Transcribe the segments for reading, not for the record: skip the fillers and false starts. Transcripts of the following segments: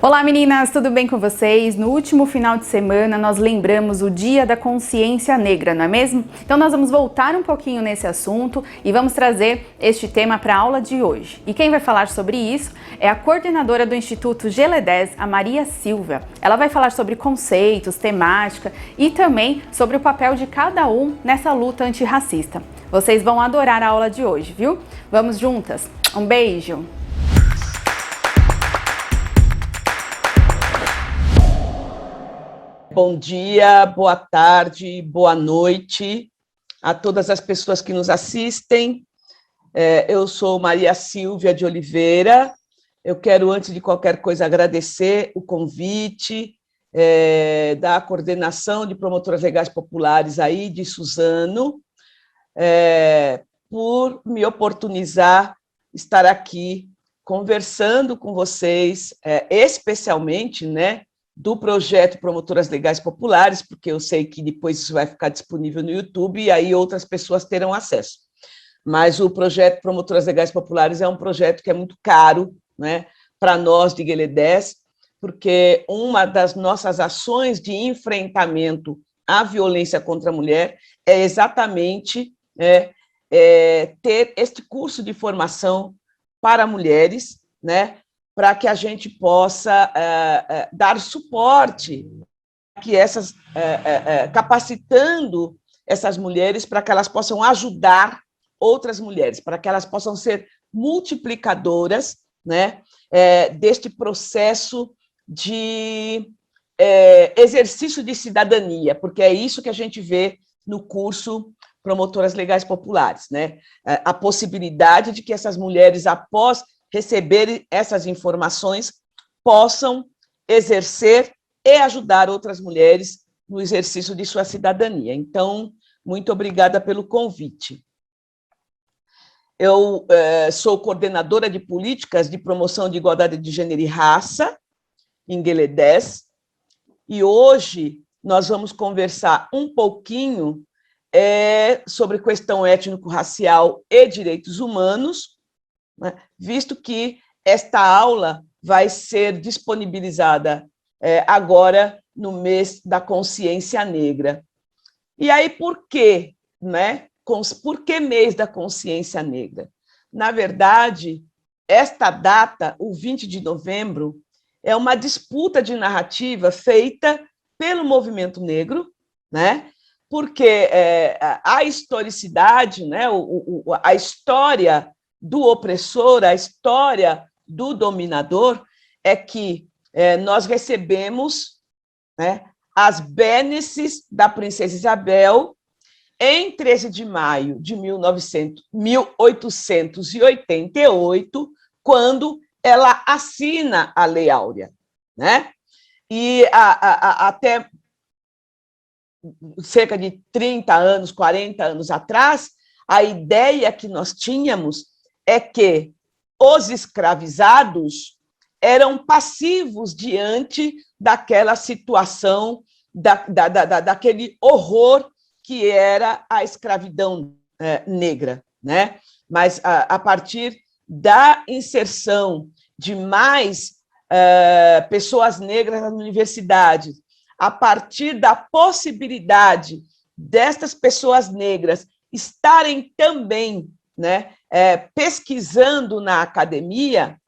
Olá meninas, tudo bem com vocês? No último final de semana nós lembramos o Dia da Consciência Negra, não é mesmo? Então nós vamos voltar um pouquinho nesse assunto e vamos trazer este tema para a aula de hoje. E quem vai falar sobre isso é a coordenadora do Instituto GLE10, a Maria Silvia. Ela vai falar sobre conceitos, temática e também sobre o papel de cada um nessa luta antirracista. Vocês vão adorar a aula de hoje, viu? Vamos juntas? Um beijo! Bom dia, boa tarde, boa noite a todas as pessoas que nos assistem. Eu sou Maria Silvia de Oliveira. Eu quero, antes de qualquer coisa, agradecer o convite da Coordenação de Promotoras Legais Populares aí, de Suzano, por me oportunizar estar aqui conversando com vocês, especialmente, né, do projeto Promotoras Legais Populares, porque eu sei que depois isso vai ficar disponível no YouTube e aí outras pessoas terão acesso. Mas o projeto Promotoras Legais Populares é um projeto que é muito caro, né, para nós de GLE10, porque uma das nossas ações de enfrentamento à violência contra a mulher é exatamente ter este curso de formação para mulheres, né, para que a gente possa dar suporte, que capacitando essas mulheres para que elas possam ajudar outras mulheres, para que elas possam ser multiplicadoras, né, deste processo de exercício de cidadania, porque é isso que a gente vê no curso Promotoras Legais Populares, né? A possibilidade de que essas mulheres, após receberem essas informações, possam exercer e ajudar outras mulheres no exercício de sua cidadania. Então, muito obrigada pelo convite. Eu sou coordenadora de políticas de promoção de igualdade de gênero e raça, em GLE10, e hoje nós vamos conversar um pouquinho sobre questão étnico-racial e direitos humanos, visto que esta aula vai ser disponibilizada agora no mês da consciência negra. E aí, por quê? Né? Por que mês da consciência negra? Na verdade, esta data, o 20 de novembro, é uma disputa de narrativa feita pelo movimento negro, né? Porque a historicidade, né? A história do opressor, a história do dominador, é que nós recebemos, né, as bênçãos da princesa Isabel em 13 de maio de 1888, quando ela assina a Lei Áurea, né? E até cerca de 30 anos, 40 anos atrás, a ideia que nós tínhamos é que os escravizados eram passivos diante daquela situação, daquele horror que era a escravidão negra, né? Mas a partir da inserção de mais pessoas negras nas universidades, a partir da possibilidade destas pessoas negras estarem também, né, pesquisando na academia,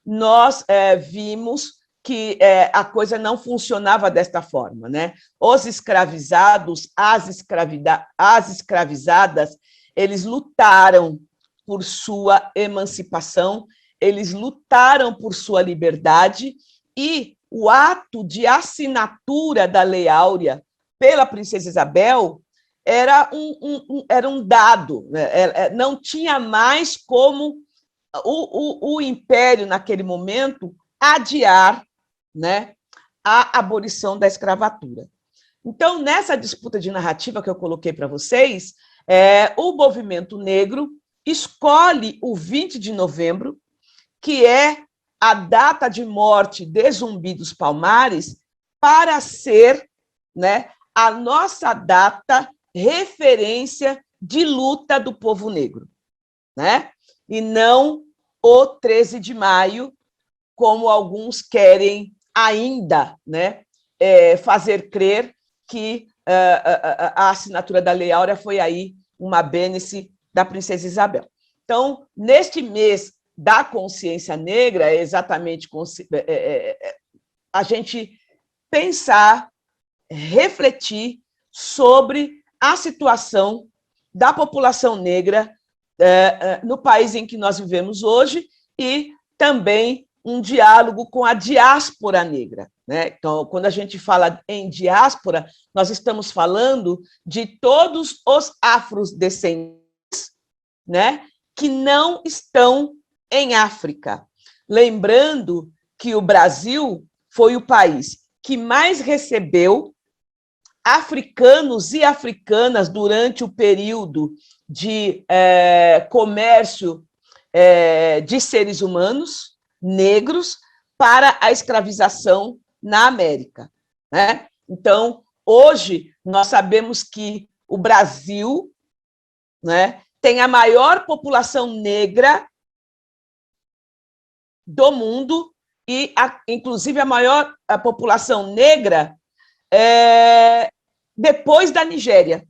nós vimos que a coisa não funcionava desta forma, né? Os escravizados, as escravizadas, eles lutaram por sua emancipação, eles lutaram por sua liberdade, e o ato de assinatura da Lei Áurea pela princesa Isabel era um dado, né? Não tinha mais como o império, naquele momento, adiar, né, a abolição da escravatura. Então, nessa disputa de narrativa que eu coloquei para vocês, o movimento negro escolhe o 20 de novembro, que é a data de morte de Zumbi dos Palmares, para ser, né, a nossa data referência de luta do povo negro, né? E não o 13 de maio, como alguns querem ainda, né, fazer crer que a assinatura da Lei Áurea foi aí uma bênesse da princesa Isabel. Então, neste mês da consciência negra, é exatamente a gente pensar, refletir sobre a situação da população negra no país em que nós vivemos hoje e também um diálogo com a diáspora negra, né? Então, quando a gente fala em diáspora, nós estamos falando de todos os afrodescendentes, né, que não estão em África. Lembrando que o Brasil foi o país que mais recebeu africanos e africanas durante o período de comércio de seres humanos negros para a escravização na América, né? Então, hoje, nós sabemos que o Brasil, né, tem a maior população negra do mundo e, inclusive, a população negra depois da Nigéria,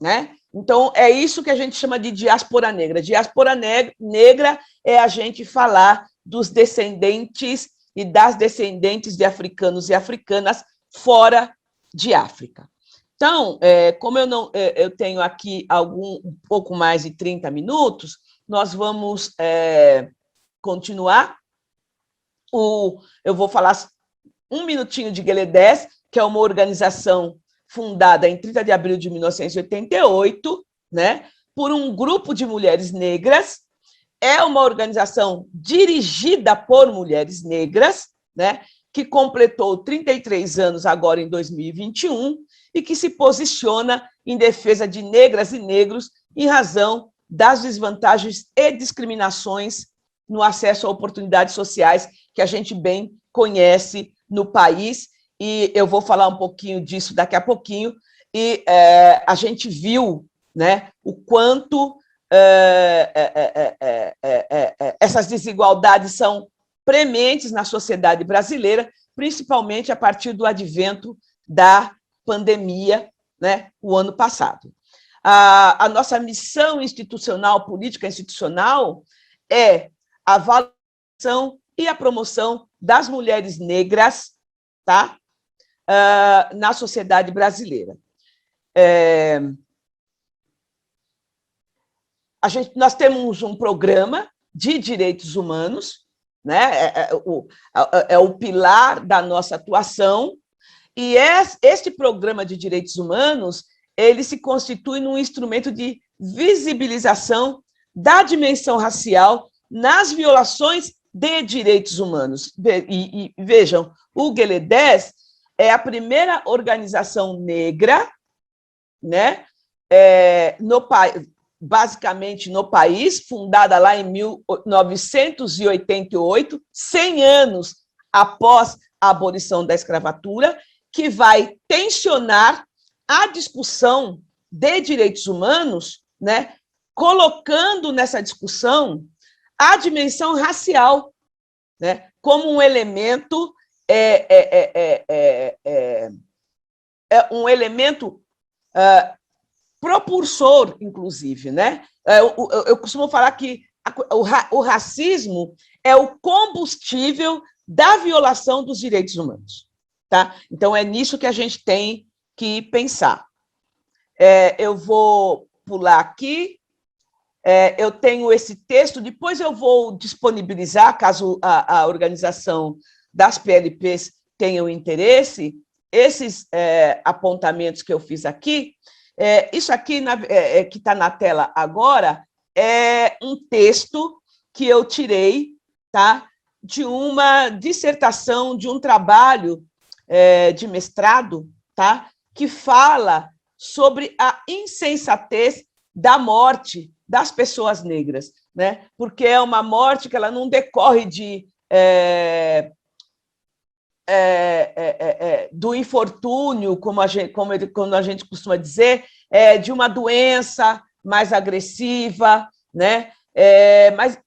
né? Então, é isso que a gente chama de diáspora negra. Diáspora negra é a gente falar dos descendentes e das descendentes de africanos e africanas fora de África. Então, como eu tenho aqui um pouco mais de 30 minutos, nós vamos continuar. Eu vou falar um minutinho de Gueledés, que é uma organização fundada em 30 de abril de 1988, né, por um grupo de mulheres negras. É uma organização dirigida por mulheres negras, né, que completou 33 anos agora em 2021 e que se posiciona em defesa de negras e negros em razão das desvantagens e discriminações no acesso a oportunidades sociais que a gente bem conhece no país, e eu vou falar um pouquinho disso daqui a pouquinho, e a gente viu, né, o quanto essas desigualdades são prementes na sociedade brasileira, principalmente a partir do advento da pandemia, né, o ano passado. A nossa missão institucional, política institucional, é a valorização e a promoção das mulheres negras, tá? Na sociedade brasileira. Nós temos um programa de direitos humanos, né? É o pilar da nossa atuação, e este programa de direitos humanos ele se constitui num instrumento de visibilização da dimensão racial nas violações de direitos humanos. E vejam, o Gueledés é a primeira organização negra, né, basicamente no país, fundada lá em 1988, 100 anos após a abolição da escravatura, que vai tensionar a discussão de direitos humanos, né, colocando nessa discussão a dimensão racial, né, como um elemento propulsor, inclusive, né? Eu costumo falar que o racismo é o combustível da violação dos direitos humanos, tá? Então, é nisso que a gente tem que pensar. Eu vou pular aqui. Eu tenho esse texto, depois eu vou disponibilizar, caso a organização das PLPs tenha o interesse, esses apontamentos que eu fiz aqui. Isso aqui, que está na tela agora, é um texto que eu tirei, tá, de uma dissertação, de um trabalho de mestrado, tá, que fala sobre a insensatez da morte das pessoas negras, né? Porque é uma morte que ela não decorre do infortúnio, como a gente costuma dizer, de uma doença mais agressiva, né?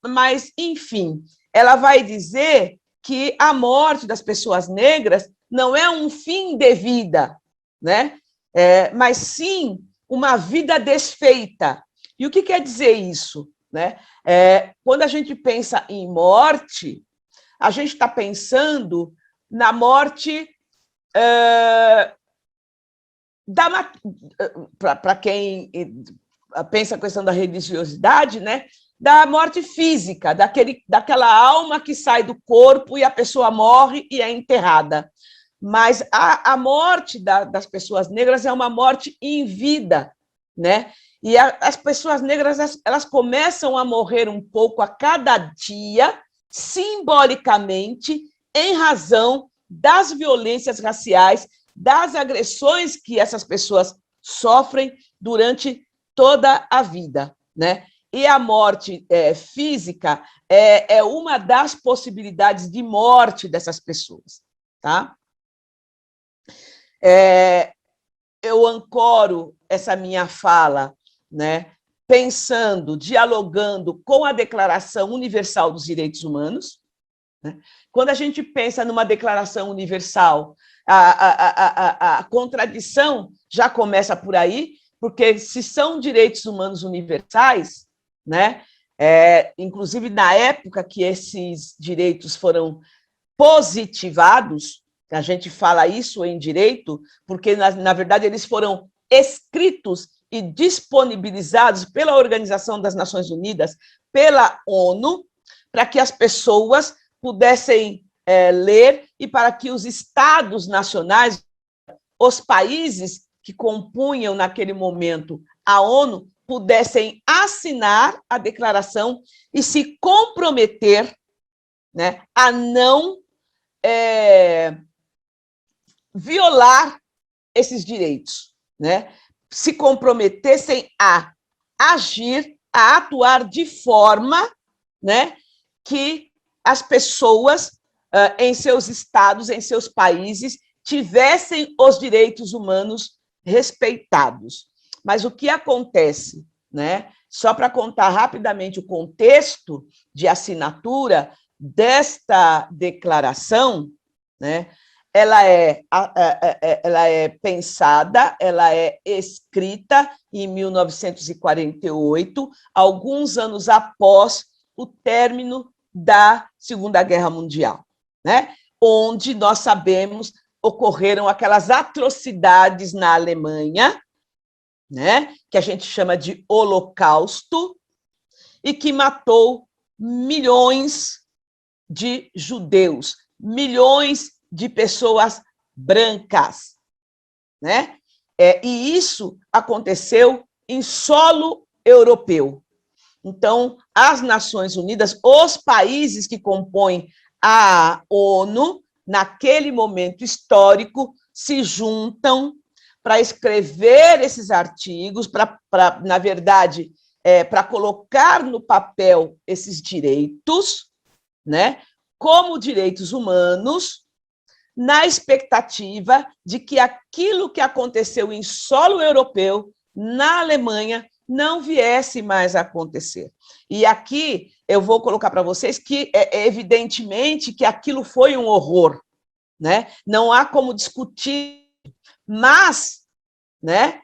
Mas, enfim, ela vai dizer que a morte das pessoas negras não é um fim de vida, né? Mas sim uma vida desfeita. E o que quer dizer isso, né? Quando a gente pensa em morte, a gente está pensando na morte para quem pensa a questão da religiosidade, né? Da morte física, daquela alma que sai do corpo e a pessoa morre e é enterrada. Mas a morte das pessoas negras é uma morte em vida, né? E as pessoas negras elas começam a morrer um pouco a cada dia, simbolicamente, em razão das violências raciais, das agressões que essas pessoas sofrem durante toda a vida, né? E a morte física é uma das possibilidades de morte dessas pessoas, tá? Eu ancoro essa minha fala, né, pensando, dialogando com a Declaração Universal dos Direitos Humanos. Né? Quando a gente pensa numa Declaração Universal, a contradição já começa por aí, porque se são direitos humanos universais, né, inclusive na época que esses direitos foram positivados, a gente fala isso em direito, porque, na verdade, eles foram escritos e disponibilizados pela Organização das Nações Unidas, pela ONU, para que as pessoas pudessem ler e para que os estados nacionais, os países que compunham naquele momento a ONU, pudessem assinar a declaração e se comprometer, né, a não violar esses direitos, né? Se comprometessem a agir, a atuar de forma, né, que as pessoas em seus estados, em seus países, tivessem os direitos humanos respeitados. Mas o que acontece, né? Só para contar rapidamente o contexto de assinatura desta declaração, né? Ela é pensada, ela é escrita em 1948, alguns anos após o término da Segunda Guerra Mundial, né? Onde nós sabemos ocorreram aquelas atrocidades na Alemanha, né? Que a gente chama de Holocausto, e que matou milhões de judeus, milhões de pessoas brancas, né? E isso aconteceu em solo europeu. Então, as Nações Unidas, os países que compõem a ONU, naquele momento histórico, se juntam para escrever esses artigos, na verdade, para colocar no papel esses direitos, né, como direitos humanos, na expectativa de que aquilo que aconteceu em solo europeu, na Alemanha, não viesse mais a acontecer. E aqui eu vou colocar para vocês que, evidentemente, que aquilo foi um horror, né? Não há como discutir, mas, né,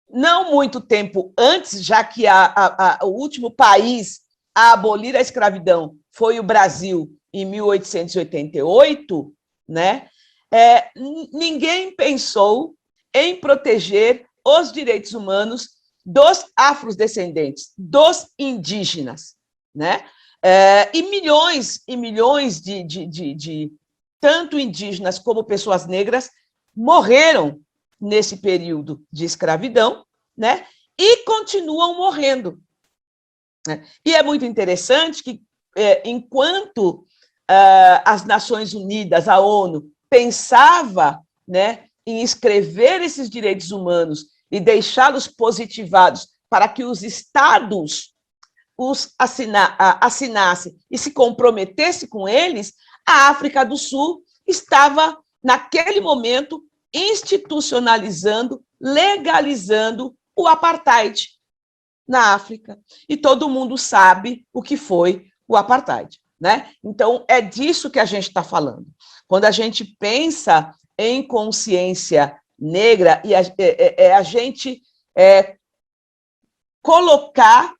não muito tempo antes, já que o último país a abolir a escravidão foi o Brasil, em 1888, né? Ninguém pensou em proteger os direitos humanos dos afrodescendentes, dos indígenas, né? E milhões de tanto indígenas como pessoas negras morreram nesse período de escravidão, né? E continuam morrendo. Né? E é muito interessante que, enquanto as Nações Unidas, a ONU, pensava, né, em escrever esses direitos humanos e deixá-los positivados para que os estados os assinassem e se comprometessem com eles, a África do Sul estava, naquele momento, institucionalizando, legalizando o apartheid na África. E todo mundo sabe o que foi o apartheid. né? Então, é disso que a gente está falando. Quando a gente pensa em consciência negra, e a gente colocar,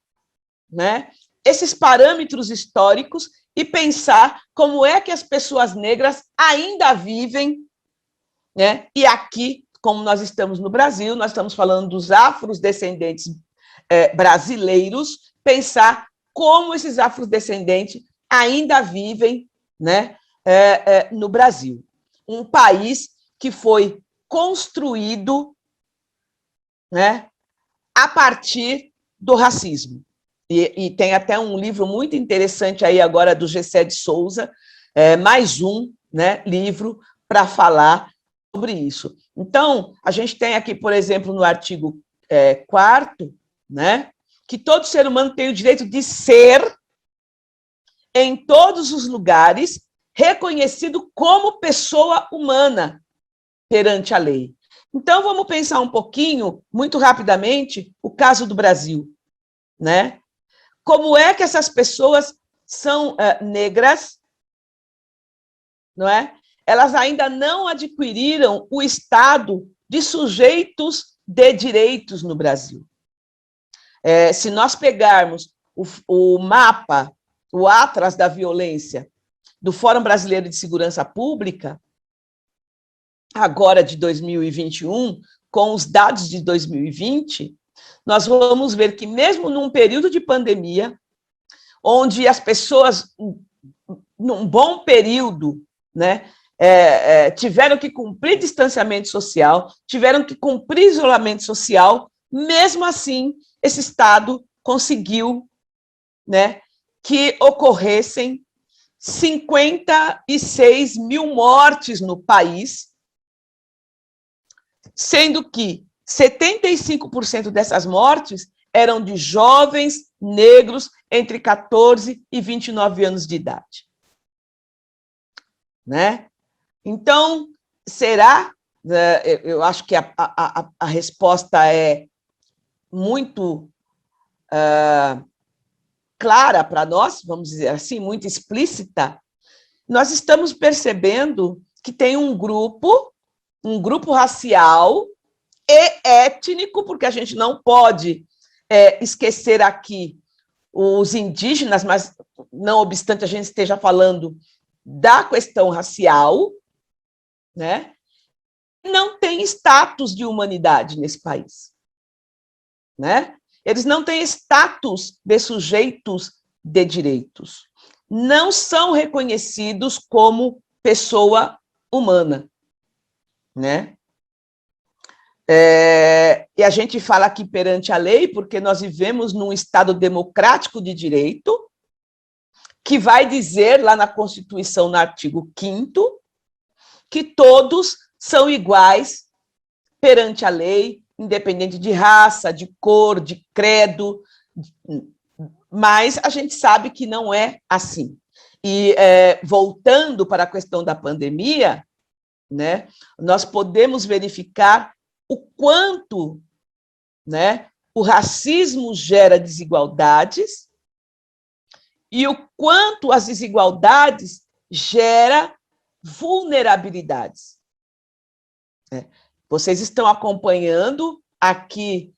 né, esses parâmetros históricos e pensar como é que as pessoas negras ainda vivem, né? E aqui, como nós estamos no Brasil, nós estamos falando dos afrodescendentes brasileiros, pensar como esses afrodescendentes ainda vivem, né, no Brasil. Um país que foi construído, né, a partir do racismo. E tem até um livro muito interessante aí agora do Gessé de Souza, mais um, né, livro para falar sobre isso. Então, a gente tem aqui, por exemplo, no artigo 4º, né, que todo ser humano tem o direito de ser, em todos os lugares, reconhecido como pessoa humana perante a lei. Então, vamos pensar um pouquinho, muito rapidamente, o caso do Brasil, né? Como é que essas pessoas são negras, não é? Elas ainda não adquiriram o estado de sujeitos de direitos no Brasil. Se nós pegarmos o mapa, o Atlas da Violência, do Fórum Brasileiro de Segurança Pública, agora de 2021, com os dados de 2020, nós vamos ver que mesmo num período de pandemia, onde as pessoas, num bom período, né, tiveram que cumprir distanciamento social, tiveram que cumprir isolamento social, mesmo assim, esse Estado conseguiu, né, que ocorressem 56 mil mortes no país, sendo que 75% dessas mortes eram de jovens negros entre 14 e 29 anos de idade. Né? Então, será? Eu acho que a resposta é muito clara para nós, vamos dizer assim, muito explícita. Nós estamos percebendo que tem um grupo racial e étnico, porque a gente não pode esquecer aqui os indígenas, mas não obstante a gente esteja falando da questão racial, né? Não tem status de humanidade nesse país, né? Eles não têm status de sujeitos de direitos, não são reconhecidos como pessoa humana, né? E a gente fala aqui perante a lei porque nós vivemos num Estado democrático de direito, que vai dizer lá na Constituição, no artigo 5º, que todos são iguais perante a lei, independente de raça, de cor, de credo, mas a gente sabe que não é assim. E voltando para a questão da pandemia, né, nós podemos verificar o quanto, né, o racismo gera desigualdades e o quanto as desigualdades geram vulnerabilidades. Vocês estão acompanhando aqui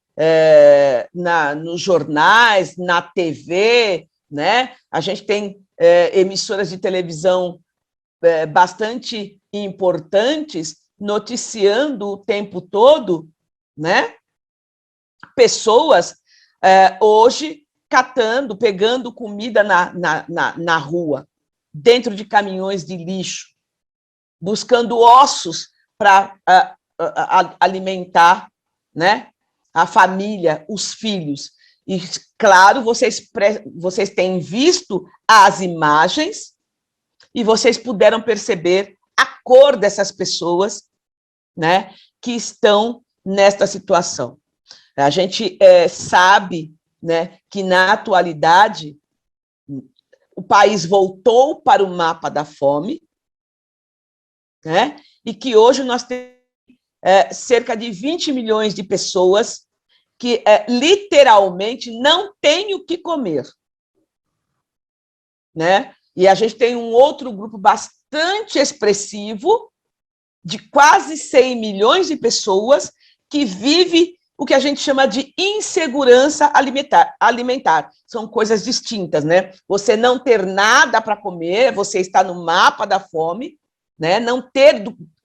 nos jornais, na TV, né? A gente tem emissoras de televisão bastante importantes noticiando o tempo todo, né? Pessoas hoje catando, pegando comida na rua, dentro de caminhões de lixo, buscando ossos para alimentar, né, a família, os filhos. E, claro, vocês têm visto as imagens e vocês puderam perceber a cor dessas pessoas, né, que estão nesta situação. A gente sabe, né, que, na atualidade, o país voltou para o mapa da fome, né, e que hoje nós temos cerca de 20 milhões de pessoas que literalmente não têm o que comer, né? E a gente tem um outro grupo bastante expressivo, de quase 100 milhões de pessoas, que vive o que a gente chama de insegurança alimentar. São coisas distintas, né? Você não ter nada para comer, você está no mapa da fome, né? Não ter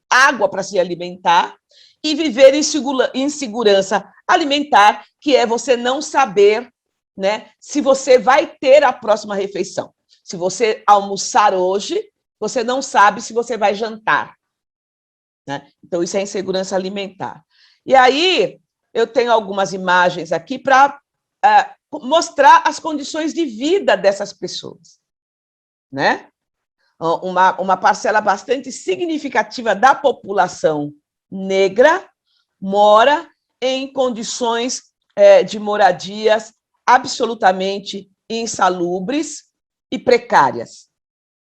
água para se alimentar, e viver em segurança alimentar, que é você não saber, né, se você vai ter a próxima refeição. Se você almoçar hoje, você não sabe se você vai jantar, né? Então, isso é insegurança alimentar. E aí, eu tenho algumas imagens aqui para mostrar as condições de vida dessas pessoas, né? Uma parcela bastante significativa da população negra mora em condições de moradias absolutamente insalubres e precárias,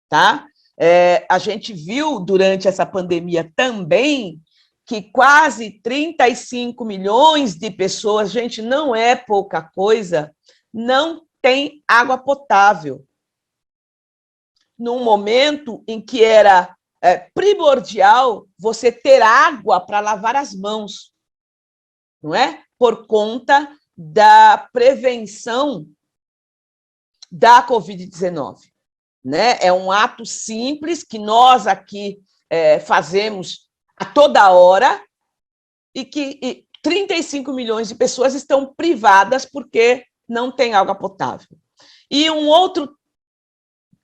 tá? A gente viu durante essa pandemia também que quase 35 milhões de pessoas, gente, não é pouca coisa, não tem água potável. Num momento em que era primordial você ter água para lavar as mãos, não é? Por conta da prevenção da Covid-19. Né? É um ato simples que nós aqui fazemos a toda hora e que 35 milhões de pessoas estão privadas porque não tem água potável. E um outro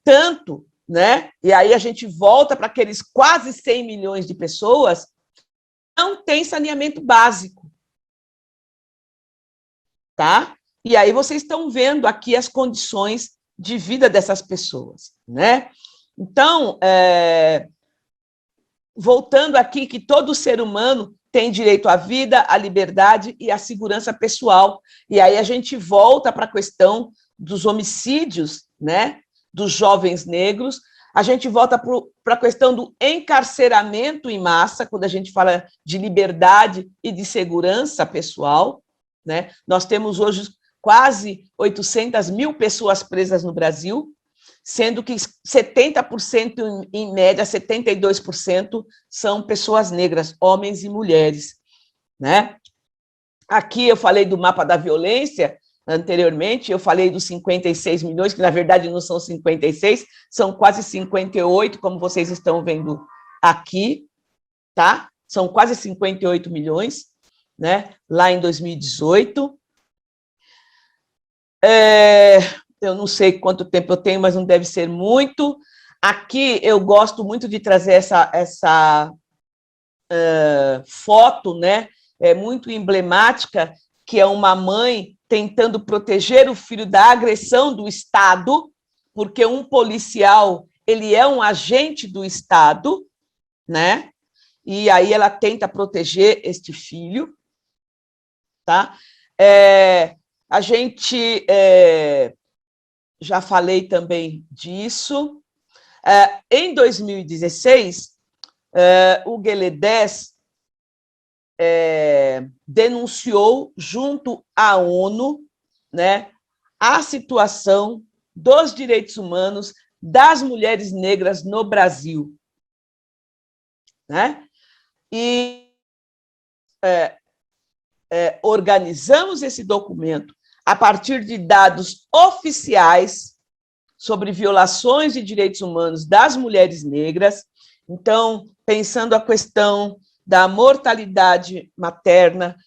tanto, né? E aí a gente volta para aqueles quase 100 milhões de pessoas, não tem saneamento básico. Tá? E aí vocês estão vendo aqui as condições de vida dessas pessoas, né? Então, voltando aqui, que todo ser humano tem direito à vida, à liberdade e à segurança pessoal. E aí a gente volta para a questão dos homicídios, né? Dos jovens negros, a gente volta para a questão do encarceramento em massa, quando a gente fala de liberdade e de segurança pessoal, né? Nós temos hoje quase 800 mil pessoas presas no Brasil, sendo que 70%, em média, 72% são pessoas negras, homens e mulheres, né? Aqui eu falei do mapa da violência, anteriormente, eu falei dos 56 milhões, que na verdade não são 56, são quase 58, como vocês estão vendo aqui, tá? São quase 58 milhões, né? Lá em 2018. Eu não sei quanto tempo eu tenho, mas não deve ser muito. Aqui eu gosto muito de trazer essa foto, né? É muito emblemática, que é uma mãe tentando proteger o filho da agressão do Estado, porque um policial, ele é um agente do Estado, né? E aí ela tenta proteger este filho, tá? A gente já falei também disso. Em 2016, o Gueledés denunciou junto à ONU, né, a situação dos direitos humanos das mulheres negras no Brasil, né? E organizamos esse documento a partir de dados oficiais sobre violações de direitos humanos das mulheres negras. Então, pensando a questão da mortalidade materna,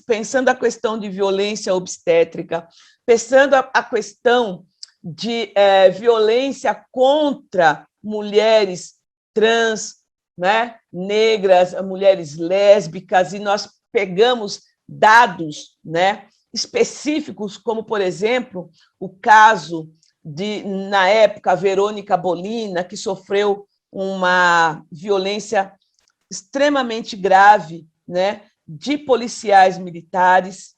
pensando a questão de violência obstétrica, pensando a questão de violência contra mulheres trans, né, negras, mulheres lésbicas, e nós pegamos dados, né, específicos, como, por exemplo, o caso de, na época, Verônica Bolina, que sofreu uma violência extremamente grave, né, de policiais militares.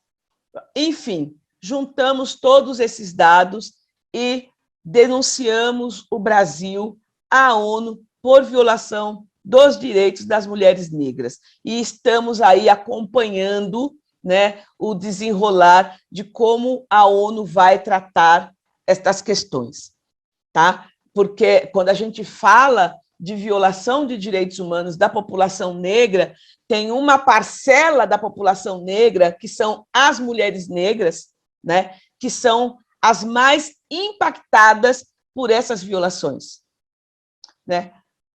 Enfim, juntamos todos esses dados e denunciamos o Brasil à ONU por violação dos direitos das mulheres negras. E estamos aí acompanhando, né, o desenrolar de como a ONU vai tratar estas questões. tá? Porque quando a gente fala de violação de direitos humanos da população negra, tem uma parcela da população negra, que são as mulheres negras, né, que são as mais impactadas por essas violações. Né?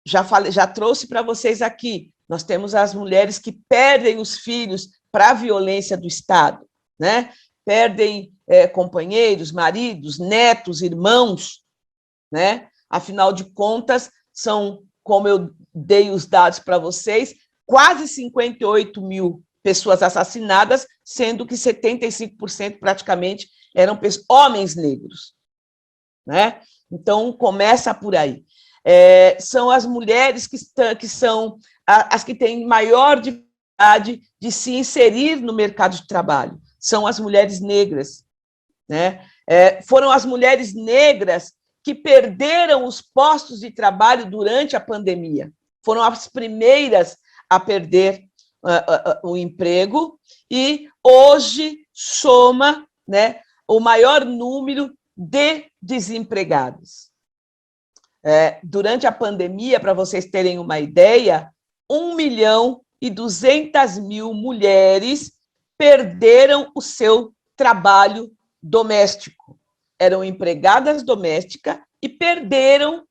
Já trouxe para vocês aqui, nós temos as mulheres que perdem os filhos para a violência do Estado, né? Perdem companheiros, maridos, netos, irmãos, né? Afinal de contas, são, como eu dei os dados para vocês, quase 58 mil pessoas assassinadas, sendo que 75% praticamente eram homens negros, né? Então, começa por aí. São as mulheres que são as que têm maior dificuldade de se inserir no mercado de trabalho, são as mulheres negras, né? Foram as mulheres negras que perderam os postos de trabalho durante a pandemia, foram as primeiras a perder o emprego, e hoje soma, né, o maior número de desempregados. Durante a pandemia, para vocês terem uma ideia, 1.200.000 mulheres perderam o seu trabalho doméstico. Eram empregadas domésticas e perderam,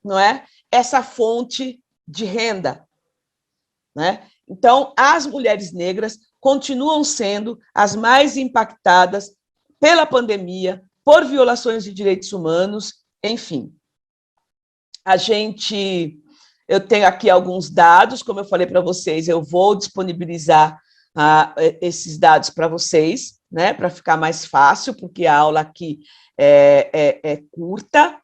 não é, essa fonte de renda. Né? Então, as mulheres negras continuam sendo as mais impactadas pela pandemia, por violações de direitos humanos, enfim. Eu tenho aqui alguns dados, como eu falei para vocês, eu vou disponibilizar esses dados para vocês, né, para ficar mais fácil, porque a aula aqui é curta,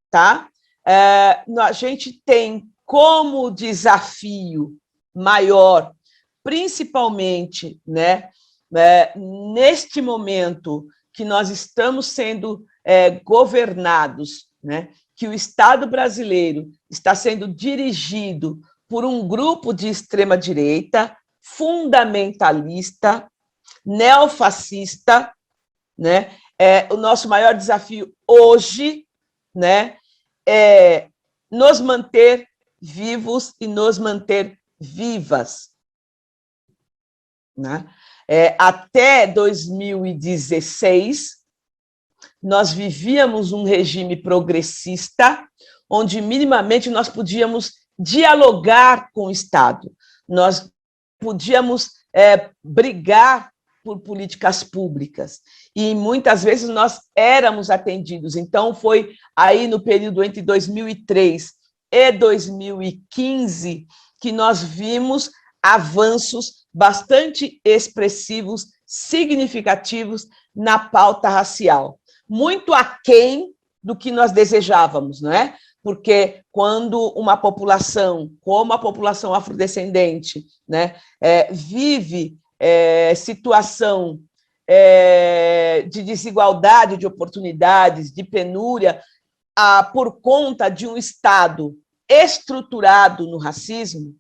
tá? A gente tem como desafio maior, principalmente, né, neste momento que nós estamos sendo governados, né, que o Estado brasileiro está sendo dirigido por um grupo de extrema-direita, fundamentalista, neofascista, né? O nosso maior desafio hoje, né, é nos manter vivos e nos manter vivas. Né? Até 2016, nós vivíamos um regime progressista, onde minimamente nós podíamos dialogar com o Estado, nós podíamos brigar por políticas públicas, e muitas vezes nós éramos atendidos. Então, foi aí no período entre 2003 e 2015 que nós vimos avanços bastante expressivos, significativos na pauta racial, muito aquém do que nós desejávamos, não é? Porque quando uma população, como a população afrodescendente, né, vive situação de desigualdade de oportunidades, de penúria, por conta de um Estado estruturado no racismo,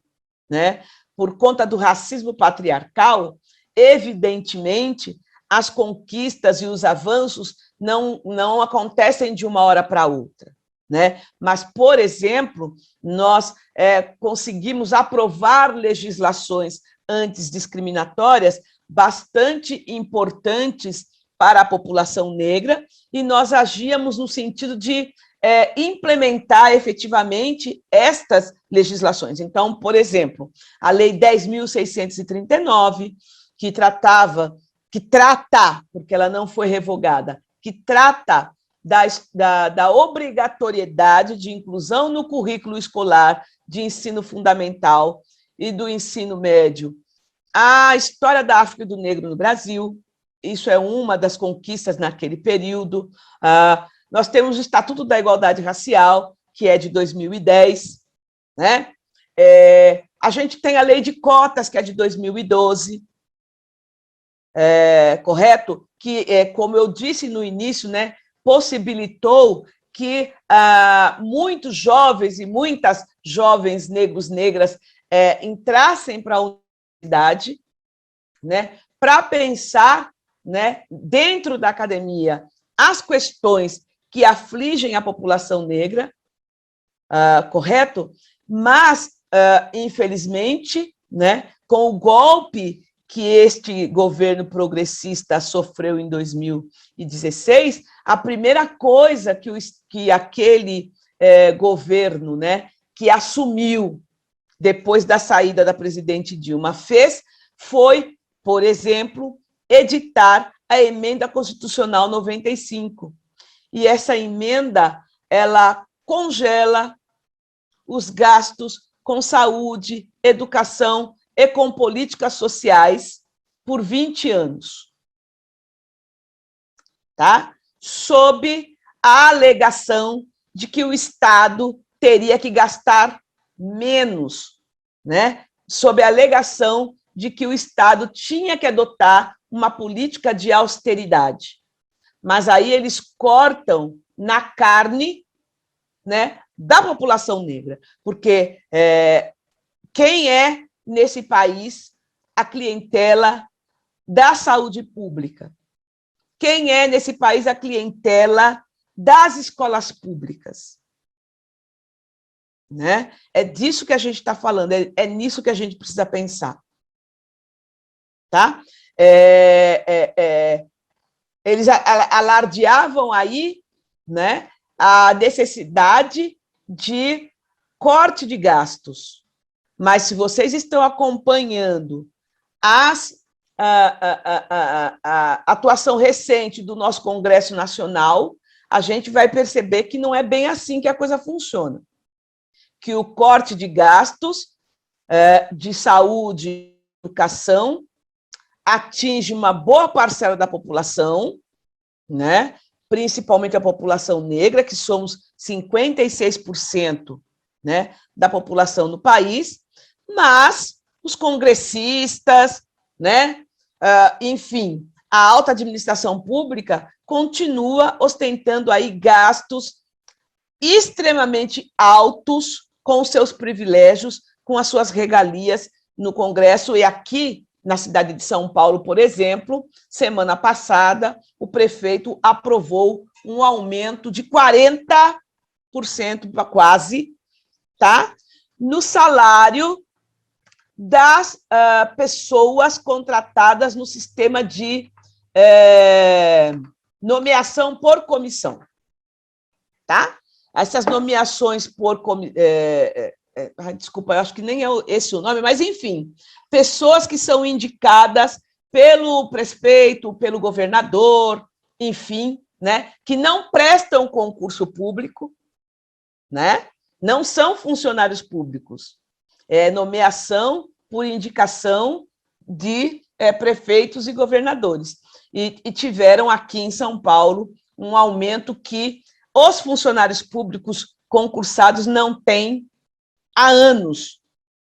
né, por conta do racismo patriarcal, evidentemente, as conquistas e os avanços não acontecem de uma hora para outra. Né? Mas, por exemplo, nós conseguimos aprovar legislações antidiscriminatórias bastante importantes para a população negra, e nós agíamos no sentido de implementar efetivamente estas legislações. Então, por exemplo, a Lei 10.639, que trata, porque ela não foi revogada, que trata da obrigatoriedade de inclusão no currículo escolar de ensino fundamental e do ensino médio a história da África e do negro no Brasil. Isso é uma das conquistas naquele período. Nós temos o Estatuto da Igualdade Racial, que é de 2010, né? A gente tem a Lei de Cotas, que é de 2012, correto? Que, como eu disse no início, né, possibilitou que muitos jovens e muitas jovens negros, negras entrassem para a universidade, né, para pensar, né, dentro da academia as questões que afligem a população negra, correto? Mas, infelizmente, né, com o golpe que este governo progressista sofreu em 2016, a primeira coisa que aquele governo, né, que assumiu depois da saída da presidente Dilma fez foi, por exemplo, editar a emenda constitucional 95. E essa emenda, ela congela os gastos com saúde, educação e com políticas sociais por 20 anos. Tá? Sob a alegação de que o Estado teria que gastar menos, né? Sob a alegação de que o Estado tinha que adotar uma política de austeridade. Mas aí eles cortam na carne, né, da população negra, porque quem é, nesse país, a clientela da saúde pública? Quem é, nesse país, a clientela das escolas públicas? Né? É disso que a gente está falando, é nisso que a gente precisa pensar. Tá? Eles alardeavam aí, né, a necessidade de corte de gastos. Mas, se vocês estão acompanhando a atuação recente do nosso Congresso Nacional, a gente vai perceber que não é bem assim que a coisa funciona. Que o corte de gastos de saúde e educação atinge uma boa parcela da população, né? Principalmente a população negra, que somos 56%, né, da população no país, mas os congressistas, né, enfim, a alta administração pública continua ostentando aí gastos extremamente altos com os seus privilégios, com as suas regalias no Congresso. E aqui, na cidade de São Paulo, por exemplo, semana passada, o prefeito aprovou um aumento de 40%, quase, tá? No salário das pessoas contratadas no sistema de nomeação por comissão. Tá? Essas nomeações por desculpa, eu acho que nem é esse o nome, mas, enfim, pessoas que são indicadas pelo prefeito, pelo governador, enfim, né, que não prestam concurso público, né, não são funcionários públicos, é nomeação por indicação de prefeitos e governadores. E tiveram aqui em São Paulo um aumento que os funcionários públicos concursados não têm há anos,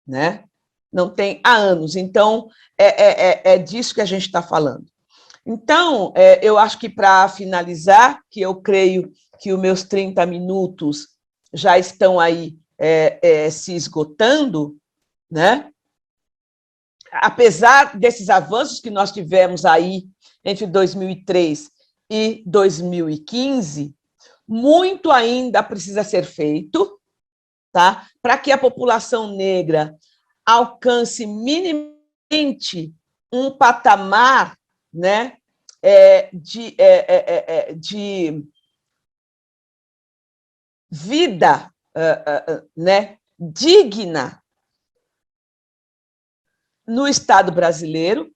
né? Não tem há anos. Então, é disso que a gente está falando. Então, eu acho que, para finalizar, que eu creio que os meus 30 minutos já estão aí se esgotando, né? Apesar desses avanços que nós tivemos aí entre 2003 e 2015, muito ainda precisa ser feito, tá? Para que a população negra alcance minimamente um patamar, né, de vida, né, digna no Estado brasileiro,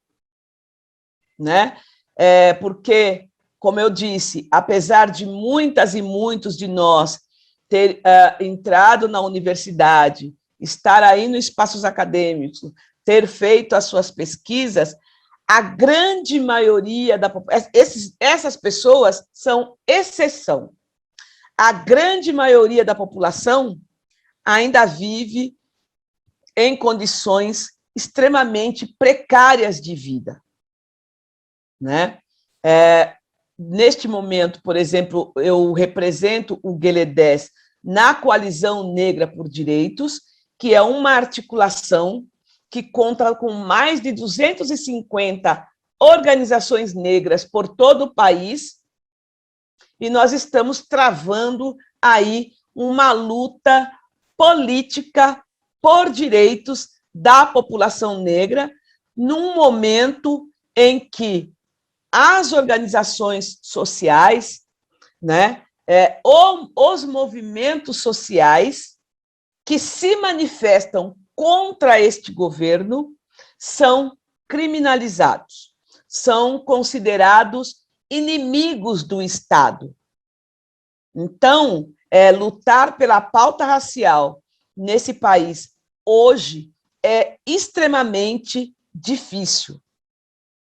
né? Porque, como eu disse, apesar de muitas e muitos de nós ter entrado na universidade, estar aí nos espaços acadêmicos, ter feito as suas pesquisas, a grande maioria essas pessoas são exceção. A grande maioria da população ainda vive em condições extremamente precárias de vida, né? Neste momento, por exemplo, eu represento o GLE10 na Coalizão Negra por Direitos, que é uma articulação que conta com mais de 250 organizações negras por todo o país, e nós estamos travando aí uma luta política por direitos da população negra, num momento em que as organizações sociais, né, os movimentos sociais que se manifestam contra este governo são criminalizados, são considerados inimigos do Estado. Então, lutar pela pauta racial nesse país hoje é extremamente difícil,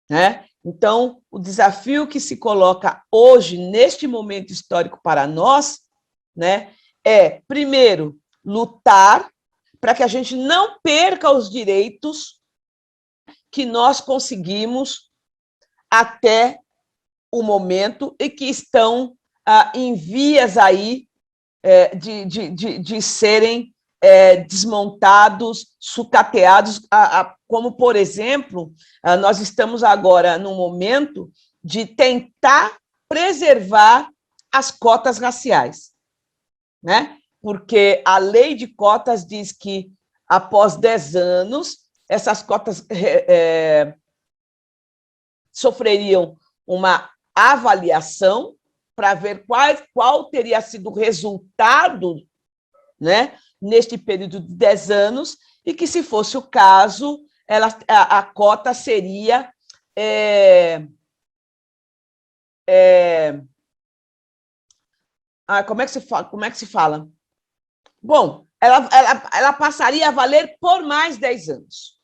né? Então, o desafio que se coloca hoje, neste momento histórico para nós, né, é, primeiro, lutar para que a gente não perca os direitos que nós conseguimos até o momento e que estão em vias aí de serem desmontados, sucateados, como, por exemplo, nós estamos agora num momento de tentar preservar as cotas raciais, né? Porque a lei de cotas diz que, após 10 anos, essas cotas sofreriam uma avaliação para ver qual teria sido o resultado, né, neste período de 10 anos, e que, se fosse o caso, a cota seria como é que se fala? Bom, ela passaria a valer por mais 10 anos.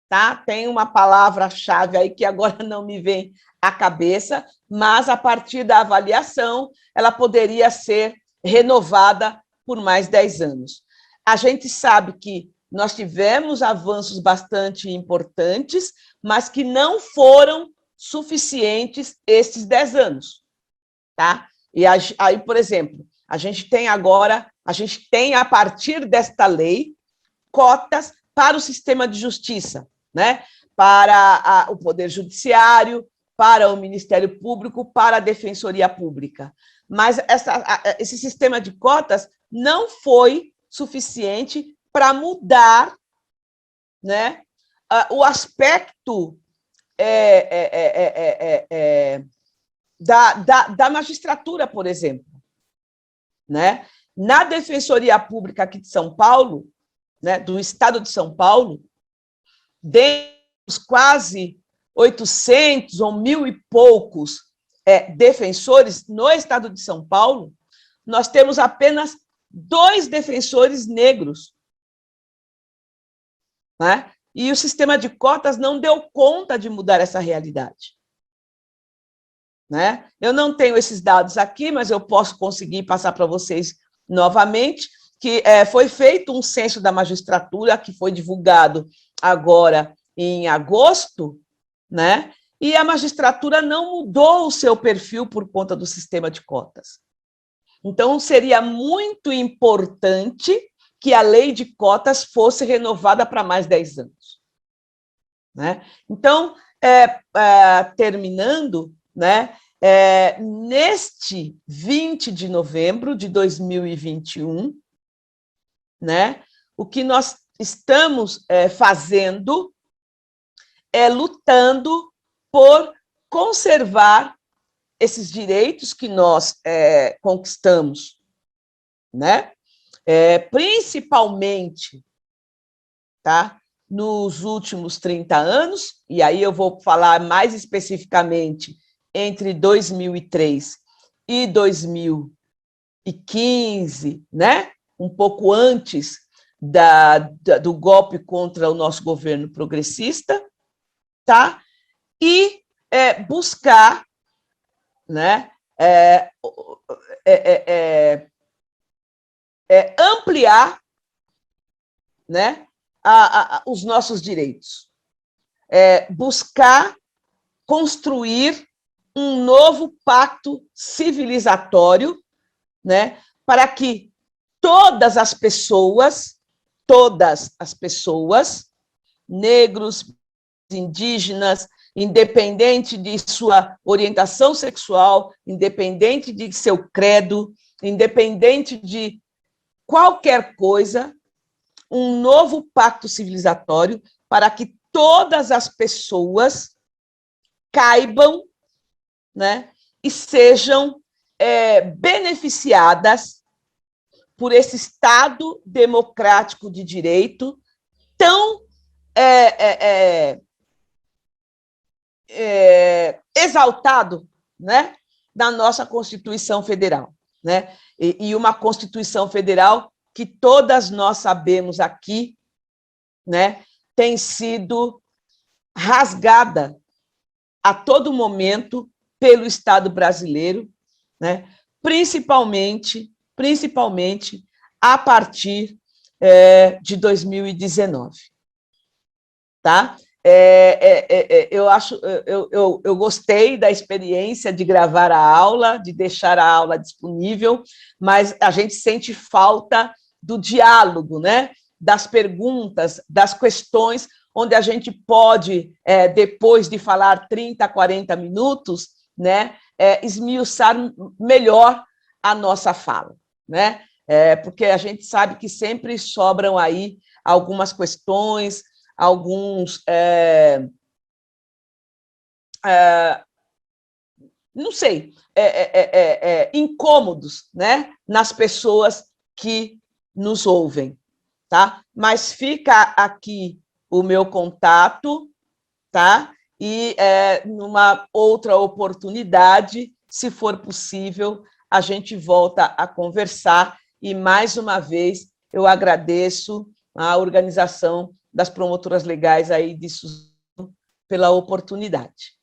Tá? Tem uma palavra-chave aí que agora não me vem à cabeça, mas, a partir da avaliação, ela poderia ser renovada por mais 10 anos. A gente sabe que nós tivemos avanços bastante importantes, mas que não foram suficientes esses 10 anos. Tá? E aí, por exemplo, a gente tem, a partir desta lei, cotas para o sistema de justiça, né? Para o Poder Judiciário, para o Ministério Público, para a Defensoria Pública. Mas esse sistema de cotas não foi suficiente para mudar, né, o aspecto da magistratura, por exemplo. Né? Na Defensoria Pública aqui de São Paulo, né, do Estado de São Paulo, dentre os quase 800 ou 1.000 e poucos defensores no Estado de São Paulo, nós temos apenas 2 defensores negros. Né? E o sistema de cotas não deu conta de mudar essa realidade. Né? Eu não tenho esses dados aqui, mas eu posso conseguir passar para vocês novamente, que foi feito um censo da magistratura, que foi divulgado agora em agosto, né? E a magistratura não mudou o seu perfil por conta do sistema de cotas. Então, seria muito importante que a lei de cotas fosse renovada para mais 10 anos. Né? Então, terminando, né, neste 20 de novembro de 2021, né, o que nós estamos fazendo é lutando por conservar esses direitos que nós conquistamos, né? Principalmente, tá, nos últimos 30 anos, e aí eu vou falar mais especificamente entre 2003 e 2015, né? Um pouco antes do golpe contra o nosso governo progressista, tá? E buscar, né, ampliar, né, os nossos direitos, buscar construir um novo pacto civilizatório, né, para que todas as pessoas, negros, indígenas, independente de sua orientação sexual, independente de seu credo, independente de qualquer coisa, um novo pacto civilizatório para que todas as pessoas caibam, né, e sejam beneficiadas por esse Estado democrático de direito tão exaltado, né, na nossa Constituição Federal, né? E uma Constituição Federal que todas nós sabemos aqui, né, tem sido rasgada a todo momento pelo Estado brasileiro, né, principalmente a partir de 2019. Tá? Eu gostei da experiência de gravar a aula, de deixar a aula disponível, mas a gente sente falta do diálogo, né? Das perguntas, das questões, onde a gente pode, depois de falar 30, 40 minutos, né, esmiuçar melhor a nossa fala, né? Porque a gente sabe que sempre sobram aí algumas questões, alguns, não sei, incômodos, né, nas pessoas que nos ouvem, tá? Mas fica aqui o meu contato, tá? E numa outra oportunidade, se for possível, a gente volta a conversar e, mais uma vez, eu agradeço a organização das promotoras legais aí de Suzano pela oportunidade.